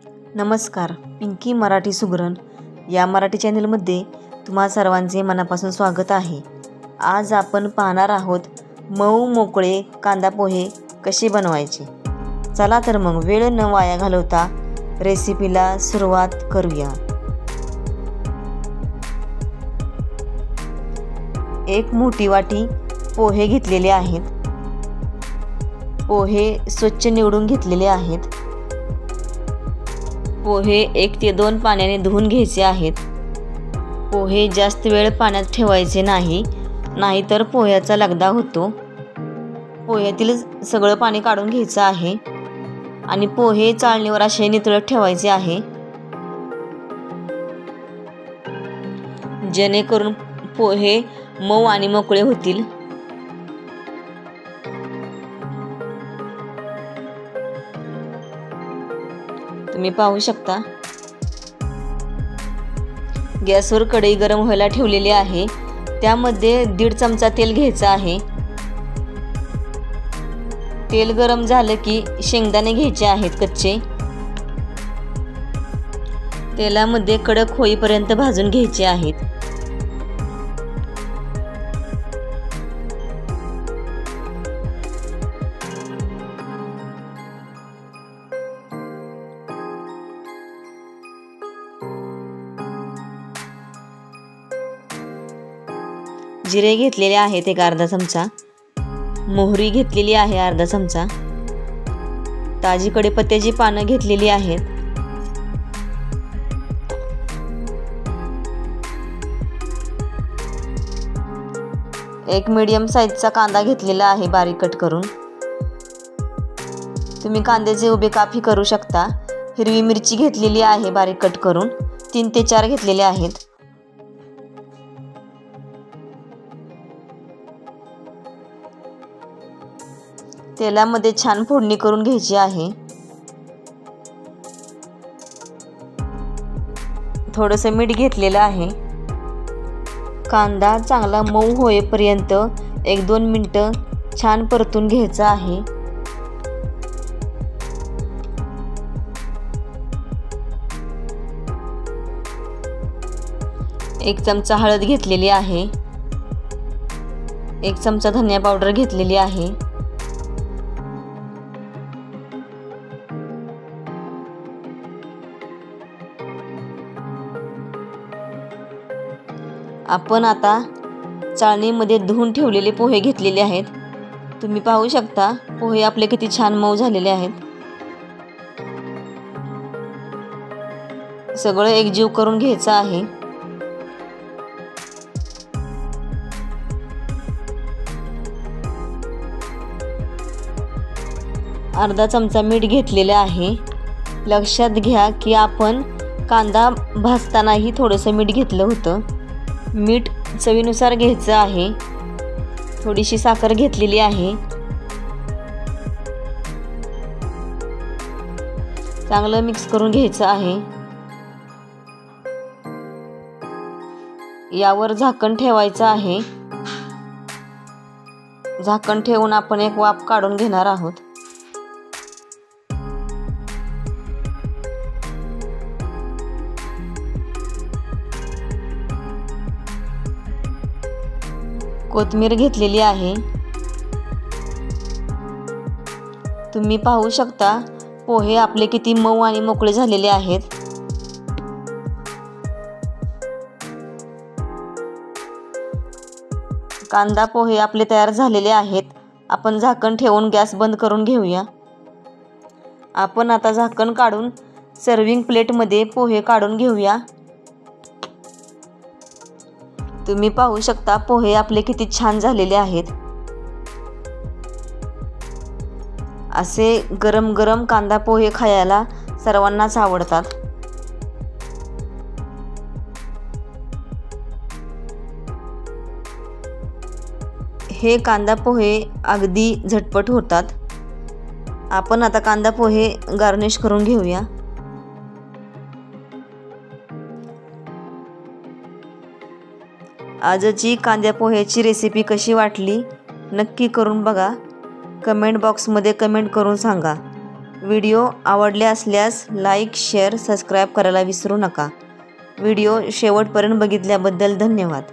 नमस्कार, पिंकी मराठी सुगरण या मराठी चॅनलमध्ये तुम्हा सर्वांचे मनापासून स्वागत आहे। आज आपण पाहणार आहोत मऊ मोकळे कांदा पोहे कसे बनवायचे। चला तर मग वेळ न वाया घालवता रेसिपीला सुरुवात करूया। एक मोठी वाटी पोहे घेतलेले आहेत। पोहे स्वच्छ निवडून घेतलेले आहेत। पोहे 1 ते 2 पाण्याने धुवून घ्यायचे आहेत। पोहे जास्त वेळ पाण्यात ठेवायचे नाही, नाहीतर पोह्याचा लगदा होतो। पोह्यातील सगळं पाणी काढून घ्यायचं आहे आणि पोहे चाळणीवर असे नितळत ठेवायचे आहे, जेणेकरून पोहे मऊ आणि मोकळे होतील। तुम्ही पाहू शकता गॅसवर कढई गरम व्हायला ठेवलेली आहे। त्यामध्ये 1.5 चमचा तेल घ्यायचं आहे। तेल गरम झालं की शेंगदाणे घ्यायचे आहेत कच्चे। तेलामध्ये कडक होईपर्यंत भाजून घ्यायचे आहेत। जिरे घेतलेले आहेत 1 अर्धा चमचा। मोहरी घेतलेली आहे अर्धा चमचा। ताजी कढीपत्त्याची पानं घेतलेली आहेत। एक मीडियम साईजचा कांदा घेतलेला आहे बारीक कट करून। तुम्ही कांद्याचे उभे कापही करू शकता। हिरवी मिरची घेतलेली आहे बारीक कट करून, 3 ते 4 घेतलेले आहेत। तेलामध्ये छान फोडणी करून घ्यायची आहे। थोडंसं मीठ घेतलेलं आहे। कांदा चांगला मऊ होईपर्यंत 1-2 मिनिटं छान परतून घ्यायचा आहे। एक चमचा हळद घेतलेली आहे। 1 चमचा धनिया पावडर घेतलेली आहे। आपण आता चाळणीमध्ये धुवून ठेवलेले पोहे घेतलेले आहेत। तुम्ही पाहू शकता पोहे आपले किती छान मऊ झालेले आहेत। सगळं एकजीव करून घ्यायचं आहे। अर्धा चमचा मीठ घेतलेले आहे। लक्षात घ्या की आपण कांदा भाजतानाही थोडंसं मीठ घेतलं होतं। मीठ चवीनुसार घ्यायचं आहे। थोडीशी साखर घेतलेली आहे। चांगलं मिक्स करून घ्यायचं आहे। यावर झाकण ठेवायचं आहे। झाकण ठेवून आपण एक वाफ काढून घेणार आहोत। कोथिंबीर घेतलेली आहे। तुम्ही पाहू शकता पोहे आपले किती मऊ आणि मोकळे झालेले आहेत। कांदा पोहे आपले तयार झालेले आहेत। आपण झाकण ठेवून गॅस बंद करून घेऊया। आपण आता झाकण काढून सर्विंग प्लेटमध्ये पोहे काढून घेऊया। तुम्ही पाहू शकता पोहे आपले किती छान झालेले आहेत। असे गरम गरम कांदा पोहे खायला सर्वांनाच आवडतात। हे कांदा पोहे अगदी झटपट होतात। आपण आता कांदा पोहे गार्निश करून घेऊया। आजची कांदा पोह्याची रेसिपी कशी वाटली नक्की करून बघा। कमेंट बॉक्समध्ये कमेंट करून सांगा। व्हिडिओ आवडले असल्यास लाईक, शेअर, सबस्क्राईब करायला विसरू नका. व्हिडिओ शेवटपर्यंत बघितल्याबद्दल धन्यवाद.